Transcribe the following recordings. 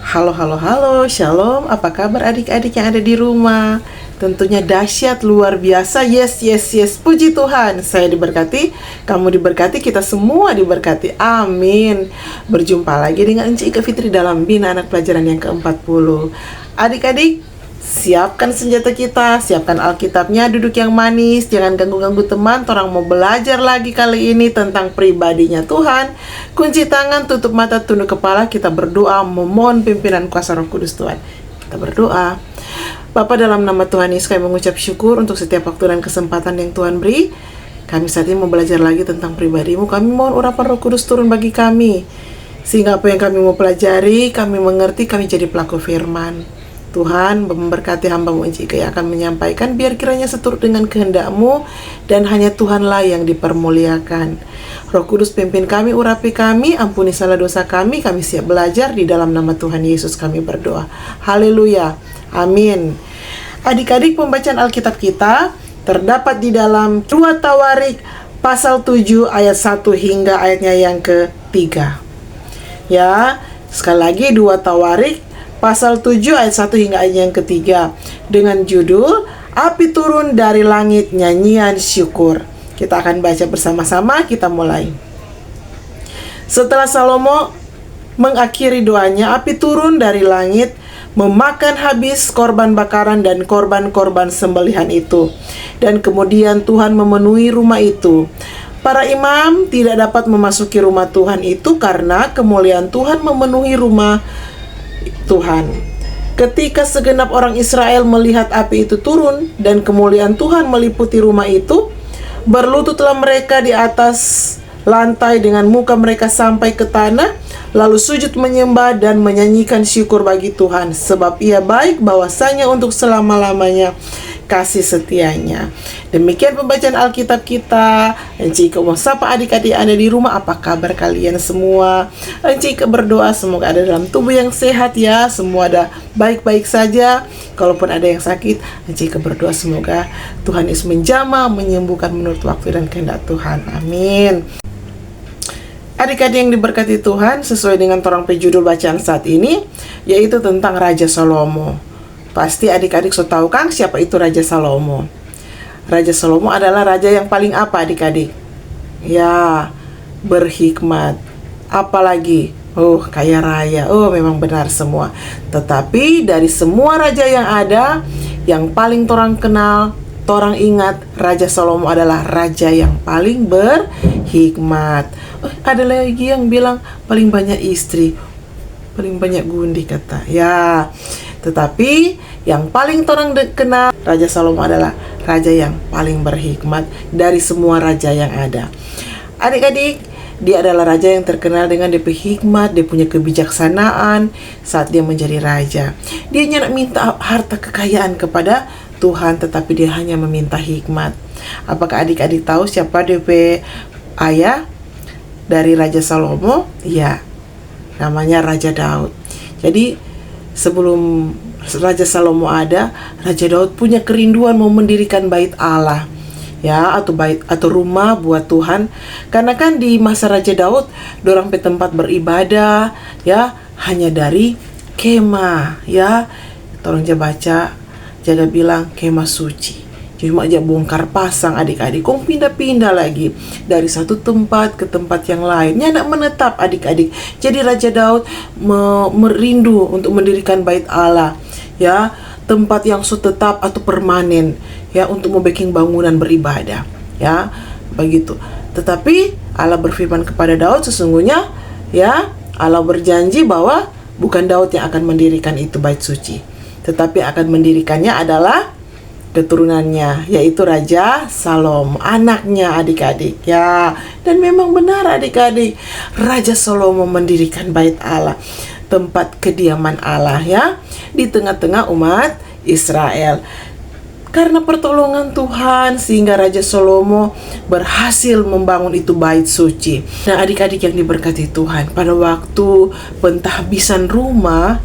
Halo, halo, halo, shalom. Apa kabar adik-adik yang ada di rumah? Tentunya dahsyat, luar biasa. Yes, yes, yes. Puji Tuhan, saya diberkati, kamu diberkati, kita semua diberkati. Amin. Berjumpa lagi dengan Encik Ika Fitri dalam Bina Anak Pelajaran yang ke-40. Adik-adik, siapkan senjata kita, siapkan Alkitabnya, duduk yang manis, jangan ganggu-ganggu teman. Orang mau belajar lagi kali ini tentang pribadinya Tuhan. Kunci tangan, tutup mata, tunduk kepala, kita berdoa memohon pimpinan kuasa Roh Kudus Tuhan. Kita berdoa. Bapa, dalam nama Tuhan Yesus kami mengucap syukur untuk setiap waktu dan kesempatan yang Tuhan beri. Kami saat ini mau belajar lagi tentang pribadimu. Kami mohon urapan Roh Kudus turun bagi kami, sehingga apa yang kami mau pelajari, kami mengerti, kami jadi pelaku firman. Tuhan memberkati hamba-Mu Encik Ika yang akan menyampaikan, biar kiranya seturut dengan kehendak-Mu, dan hanya Tuhanlah yang dipermuliakan. Roh Kudus pimpin kami, urapi kami, ampuni salah dosa kami siap belajar di dalam nama Tuhan Yesus kami berdoa. Haleluya, amin. Adik-adik, pembacaan Alkitab kita terdapat di dalam 2 Tawarik pasal 7 ayat 1 hingga ayatnya yang ke-3. Ya, sekali lagi 2 Tawarik pasal 7 ayat 1 hingga ayat yang ke-3 dengan judul Api Turun dari Langit, Nyanyian Syukur. Kita akan baca bersama-sama, kita mulai. Setelah Salomo mengakhiri doanya, api turun dari langit memakan habis korban bakaran dan korban-korban sembelihan itu. Dan kemudian Tuhan memenuhi rumah itu. Para imam tidak dapat memasuki rumah Tuhan itu karena kemuliaan Tuhan memenuhi rumah Tuhan. Ketika segenap orang Israel melihat api itu turun dan kemuliaan Tuhan meliputi rumah itu, berlututlah mereka di atas lantai dengan muka mereka sampai ke tanah, lalu sujud menyembah dan menyanyikan syukur bagi Tuhan, sebab Ia baik, bahwasanya untuk selama-lamanya kasih setianya. Demikian pembacaan Alkitab kita. Encik Ika mau sapa adik-adik ada di rumah. Apa kabar kalian semua? Encik Ika berdoa semoga ada dalam tubuh yang sehat ya, semua ada baik-baik saja. Kalaupun ada yang sakit, Encik Ika berdoa semoga Tuhan Yesus menjamah, menyembuhkan menurut waktu dan kehendak Tuhan. Amin. Adik-adik yang diberkati Tuhan, sesuai dengan torang judul bacaan saat ini, yaitu tentang Raja Salomo. Pasti adik-adik so tahu kan siapa itu Raja Salomo. Raja Salomo adalah raja yang paling apa adik-adik? Ya, berhikmat. Apalagi? Oh, kaya raya. Oh, memang benar semua. Tetapi dari semua raja yang ada, yang paling torang kenal, torang ingat, Raja Salomo adalah raja yang paling berhikmat. Ada lagi yang bilang paling banyak istri, paling banyak gundi kata. Ya, tetapi yang paling torang kenal, Raja Salomo adalah raja yang paling berhikmat dari semua raja yang ada. Adik-adik, dia adalah raja yang terkenal dengan dia hikmat, dia punya kebijaksanaan saat dia menjadi raja. Dia hanya minta harta kekayaan kepada Tuhan, tetapi dia hanya meminta hikmat. Apakah adik-adik tahu siapa DP ayah dari Raja Salomo? Ya, namanya Raja Daud. Jadi sebelum Raja Salomo ada, Raja Daud punya kerinduan mau mendirikan bait Allah, ya, atau rumah buat Tuhan. Karena kan di masa Raja Daud, dorang pe tempat beribadah, ya, hanya dari kemah, ya. Tolong baca, jaga bilang kemah suci. Cuma aja bongkar pasang adik-adik, kong pindah-pindah lagi dari satu tempat ke tempat yang lain. Nya nak menetap adik-adik. Jadi Raja Daud merindu untuk mendirikan bait Allah, ya, tempat yang tetap atau permanen, ya, untuk membuat bangunan beribadah, ya, begitu. Tetapi Allah berfirman kepada Daud, sesungguhnya, ya, Allah berjanji bahwa bukan Daud yang akan mendirikan itu bait suci, tetapi akan mendirikannya adalah keturunannya, yaitu Raja Salomo, anaknya adik-adik, ya. Dan memang benar adik-adik, Raja Salomo mendirikan bait Allah, tempat kediaman Allah, ya, di tengah-tengah umat Israel. karena pertolongan Tuhan sehingga Raja Salomo berhasil membangun itu bait suci. Nah, adik-adik yang diberkati Tuhan, pada waktu pentahbisan rumah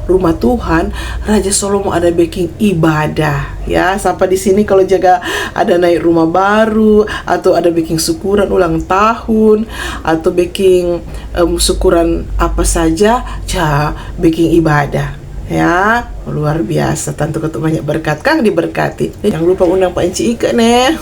rumah Tuhan, Raja Salomo ada baking ibadah ya. Sampai di sini kalau jaga ada naik rumah baru atau ada baking syukuran ulang tahun atau baking syukuran apa saja, baking ibadah. Ya, luar biasa. Tentu ketemu banyak berkat, Kang diberkati. Jangan lupa undang Pak Enci Ike nih.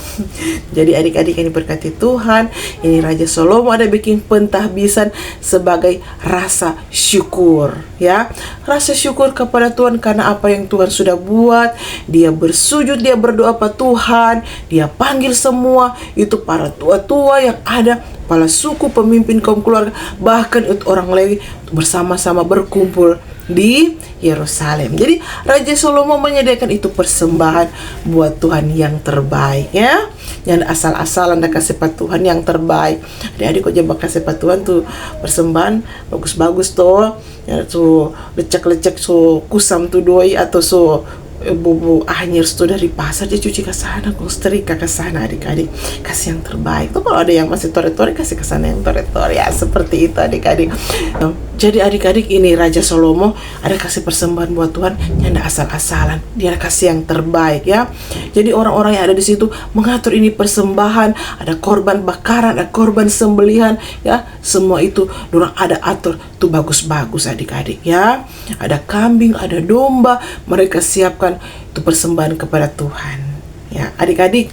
Jadi adik-adik yang diberkati Tuhan, ini Raja Salomo ada bikin pentahbisan sebagai rasa syukur ya. Rasa syukur kepada Tuhan karena apa yang Tuhan sudah buat. Dia bersujud, dia berdoa pada Tuhan, dia panggil semua itu para tua-tua yang ada, kepala suku, pemimpin kaum keluarga, bahkan itu orang Lewi bersama-sama berkumpul di Yerusalem. Jadi Raja Salomo menyediakan itu persembahan buat Tuhan yang terbaik ya. Yang asal-asalan dah kasih pada Tuhan yang terbaik. Adik-adik kok jambak kasih pada Tuhan tuh persembahan bagus-bagus tuh. Ya tuh lecek-lecek so kusam tuh doi atau so bubu anyir tuh dari pasar dia cuci ke sana, setrika ke sana. Adik-adik kasih yang terbaik tuh. Kalau ada yang masih tore-tore kasih ke sana yang tore-tore ya, seperti itu adik-adik. Jadi adik-adik ini Raja Salomo ada kasih persembahan buat Tuhan yang tidak asal-asalan, dia kasih yang terbaik ya. Jadi orang-orang yang ada di situ mengatur ini persembahan, ada korban bakaran, ada korban sembelihan ya, semua itu dorang ada atur tuh bagus-bagus adik-adik ya. Ada kambing, ada domba, mereka siapkan itu persembahan kepada Tuhan ya. Adik-adik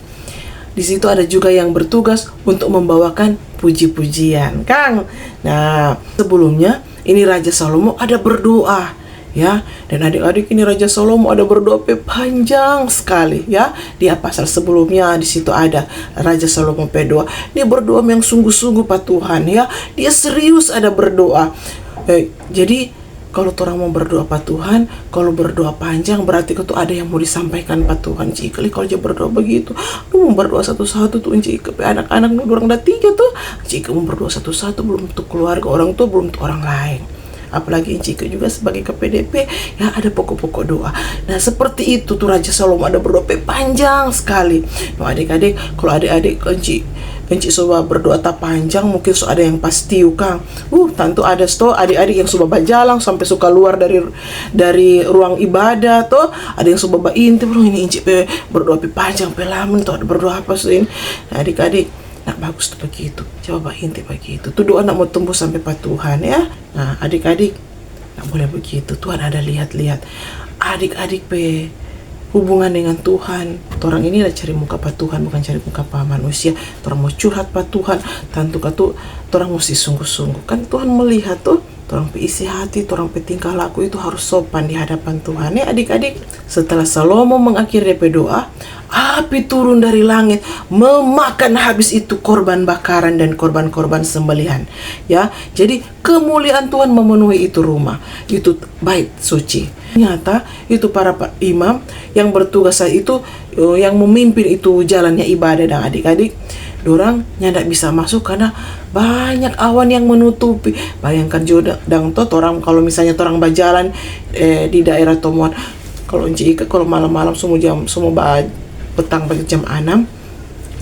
di situ ada juga yang bertugas untuk membawakan puji-pujian, Kang. Nah, sebelumnya ini Raja Salomo ada berdoa ya. Dan adik-adik ini Raja Salomo ada berdoa panjang sekali ya. Di pasal sebelumnya di situ ada Raja Salomo berdoa. Dia berdoa yang sungguh-sungguh pada Tuhan ya. Dia serius ada berdoa. Jadi kalau orang mau berdoa pada Tuhan, kalau berdoa panjang berarti itu ada yang mau disampaikan pada Tuhan. Jika kalau dia berdoa begitu, lu mau berdoa satu-satu tuh jika anak-anak lu orang dah 3 tuh. Jika mau berdoa satu-satu belum untuk keluarga orang tua, belum untuk orang lain. Apalagi jika juga sebagai KPDP ya ada pokok-pokok doa. Nah seperti itu tuh Raja Salomo ada berdoa panjang sekali. Nah adik-adik, kalau adik-adik Enci soba berdoa tak panjang, mungkin so ada yang pasti Kang. Tentu ada sto adik-adik yang suka berjalan sampai suka luar dari ruang ibadah toh. Ada yang suka inti ini Enci berdoa panjang pelamun toh, ada berdoa apa sih ini. Nah, adik-adik nak bagus tuh begitu. Coba inti begitu. Tuh doa nak mau tembus sampai pada Tuhan ya. Nah, adik-adik nak boleh begitu. Tuhan ada lihat-lihat. Adik-adik hubungan dengan Tuhan. Orang ini lah cari muka pada Tuhan, bukan cari muka pada manusia. Orang mau curhat pada Tuhan, tentu katu orang mesti sungguh-sungguh. Kan Tuhan melihat tuh, orang isi hati, orang tingkah laku itu harus sopan di hadapan Tuhan. Ya adik-adik, setelah Salomo mengakhiri doa, api turun dari langit memakan habis itu korban bakaran dan korban-korban sembelihan. Ya, jadi kemuliaan Tuhan memenuhi itu rumah, itu bait suci. Ternyata itu para imam yang bertugas saat itu yang memimpin itu jalannya ibadah dan adik-adik dorang nyandak bisa masuk karena banyak awan yang menutupi. Bayangkan jodang tot orang kalau misalnya orang berjalan di daerah Tomuan, kalau kalau malam-malam semua petang bagi jam 6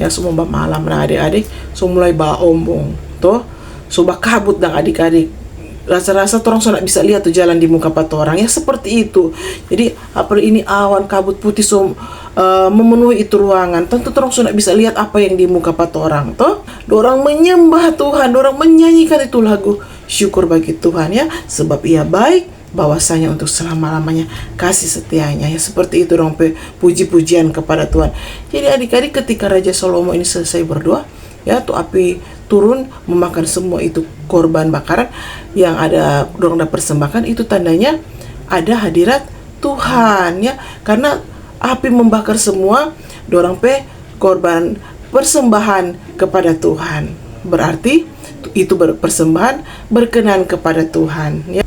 ya semua malam. Nah adik-adik semua mulai ombong toh soba kabut dan adik-adik rasa-rasa orang sudah bisa lihat tuh jalan di muka orang ya seperti itu. Jadi apa ini awan kabut putih memenuhi itu ruangan, tentu orang sudah bisa lihat apa yang di muka orang toh. Orang menyembah Tuhan, orang menyanyikan itu lagu syukur bagi Tuhan ya, sebab Ia baik, bahwasanya untuk selama-lamanya kasih setianya ya. Seperti itu dong puji-pujian kepada Tuhan. Jadi adik-adik ketika Raja Salomo ini selesai berdoa ya, tuh api turun memakan semua itu korban bakaran yang ada dorong persembahkan. Itu tandanya ada hadirat Tuhan ya, karena api membakar semua dorong korban persembahan kepada Tuhan. Berarti itu persembahan berkenan kepada Tuhan ya.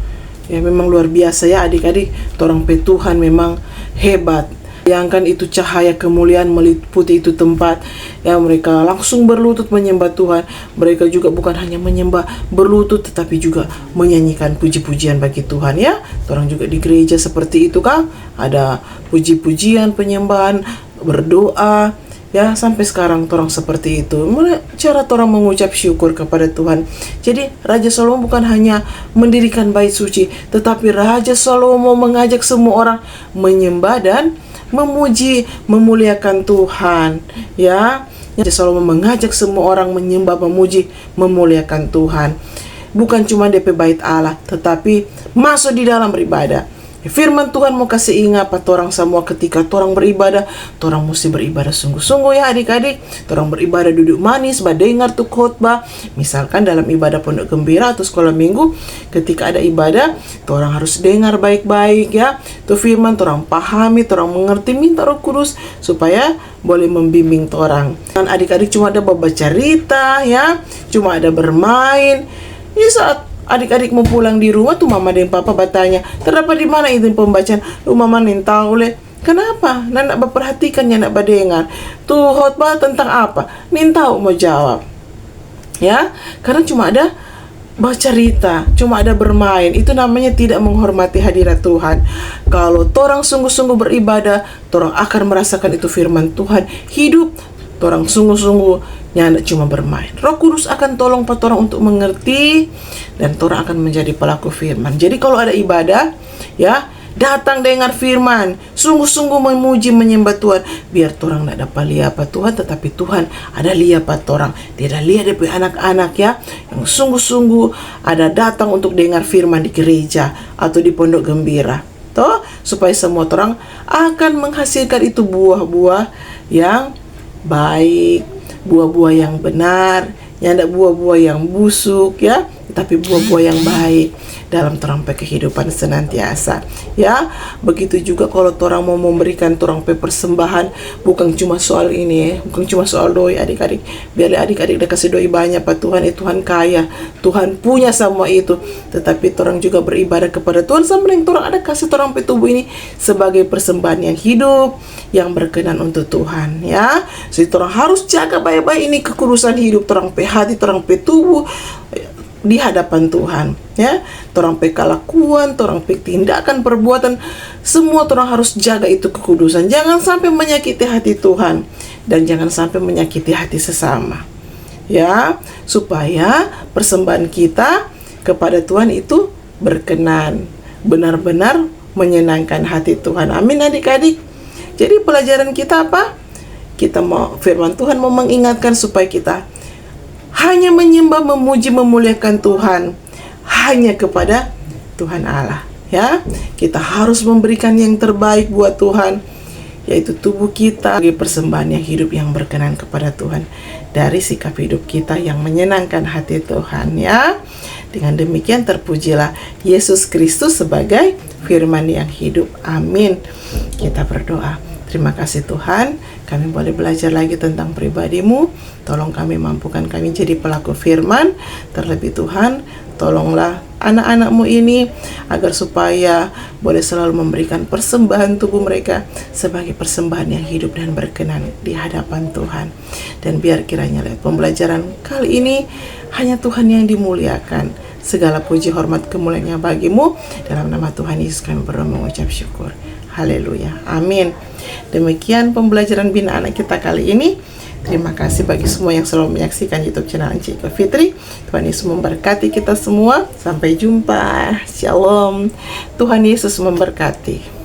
Ya memang luar biasa ya adik-adik, orang Tuhan memang hebat. Bayangkan itu cahaya kemuliaan meliputi itu tempat. Ya, mereka langsung berlutut menyembah Tuhan. Mereka juga bukan hanya menyembah berlutut, tetapi juga menyanyikan puji-pujian bagi Tuhan ya. Orang juga di gereja seperti itu kan, ada puji-pujian, penyembahan, berdoa. Ya, sampai sekarang orang seperti itu. Cara orang mengucap syukur kepada Tuhan. Jadi Raja Salomo bukan hanya mendirikan bait suci, tetapi Raja Salomo mengajak semua orang menyembah dan memuji, memuliakan Tuhan. Ya, Raja Salomo mengajak semua orang menyembah, memuji, memuliakan Tuhan. Bukan cuma DP bait Allah, tetapi masuk di dalam beribadah. Firman Tuhan mau kasih ingat pada orang semua, ketika orang beribadah, orang mesti beribadah sungguh-sungguh ya adik-adik. Orang beribadah duduk manis, dengar tuh khotbah. Misalkan dalam ibadah pondok gembira atau sekolah minggu, ketika ada ibadah, orang harus dengar baik-baik ya. Tuh firman, orang pahami, orang mengerti, minta Roh Kudus supaya boleh membimbing orang. Dan adik-adik cuma ada baca cerita ya, cuma ada bermain. Ini saat adik-adik mau pulang di rumah tuh mama dan papa bertanya, terdapat di mana itu pembacaan? Mama nin tahu le. Kenapa? Nak berperhatikan ya, nak berdengar. Tuh khotbah tentang apa? Nin tahu mau jawab. Ya, karena cuma ada baca cerita, cuma ada bermain. Itu namanya tidak menghormati hadirat Tuhan. Kalau orang sungguh-sungguh beribadah, orang akan merasakan itu firman Tuhan hidup. Orang sungguh-sungguh nyanda cuma bermain. Roh Kudus akan tolong orang untuk mengerti, dan orang akan menjadi pelaku firman. Jadi kalau ada ibadah ya, datang dengar firman, sungguh-sungguh memuji menyembah Tuhan. Biar orang tidak dapat lihat apa Tuhan, tetapi Tuhan ada lihat apa orang. Dia ada lihat dari anak-anak ya, yang sungguh-sungguh ada datang untuk dengar firman di gereja atau di pondok gembira. Toh, supaya semua orang akan menghasilkan itu buah-buah yang baik, buah-buah yang benar, tidak buah-buah yang busuk ya, tapi buah-buah yang baik dalam terampai kehidupan senantiasa ya. Begitu juga kalau orang mau memberikan terampai persembahan, bukan cuma soal ini ya, bukan cuma soal doi adik-adik. Biar adik-adik udah kasih doi banyak Pak Tuhan, Tuhan kaya, Tuhan punya semua itu. Tetapi orang juga beribadah kepada Tuhan sampai yang orang ada kasih terampai tubuh ini sebagai persembahan yang hidup, yang berkenan untuk Tuhan ya. Jadi orang harus jaga baik-baik ini kekudusan hidup, terampai hati, terampai tubuh di hadapan Tuhan ya. Torang pe kelakuan, torang pe tindakan, perbuatan, semua torang harus jaga itu kekudusan. Jangan sampai menyakiti hati Tuhan, dan jangan sampai menyakiti hati sesama ya, supaya persembahan kita kepada Tuhan itu berkenan, benar-benar menyenangkan hati Tuhan. Amin adik-adik. Jadi pelajaran kita apa? Kita mau, firman Tuhan mau mengingatkan supaya kita hanya menyembah, memuji, memuliakan Tuhan hanya kepada Tuhan Allah ya. Kita harus memberikan yang terbaik buat Tuhan, yaitu tubuh kita sebagai persembahan yang hidup, yang berkenan kepada Tuhan, dari sikap hidup kita yang menyenangkan hati Tuhan ya. Dengan demikian terpujilah Yesus Kristus sebagai firman yang hidup. Amin. Kita berdoa. Terima kasih Tuhan, kami boleh belajar lagi tentang pribadi-Mu. Tolong kami, mampukan kami jadi pelaku firman. Terlebih Tuhan, tolonglah anak-anak-Mu ini agar supaya boleh selalu memberikan persembahan tubuh mereka sebagai persembahan yang hidup dan berkenan di hadapan Tuhan. Dan biar kiranya lewat pembelajaran kali ini hanya Tuhan yang dimuliakan. Segala puji, hormat, kemuliaan bagi-Mu. Dalam nama Tuhan Yesus kami berdoa mengucap syukur. Haleluya. Amin. Demikian pembelajaran Bina Anak kita kali ini. Terima kasih bagi semua yang selalu menyaksikan YouTube channel Encik Iko Fitri. Tuhan Yesus memberkati kita semua. Sampai jumpa. Shalom. Tuhan Yesus memberkati.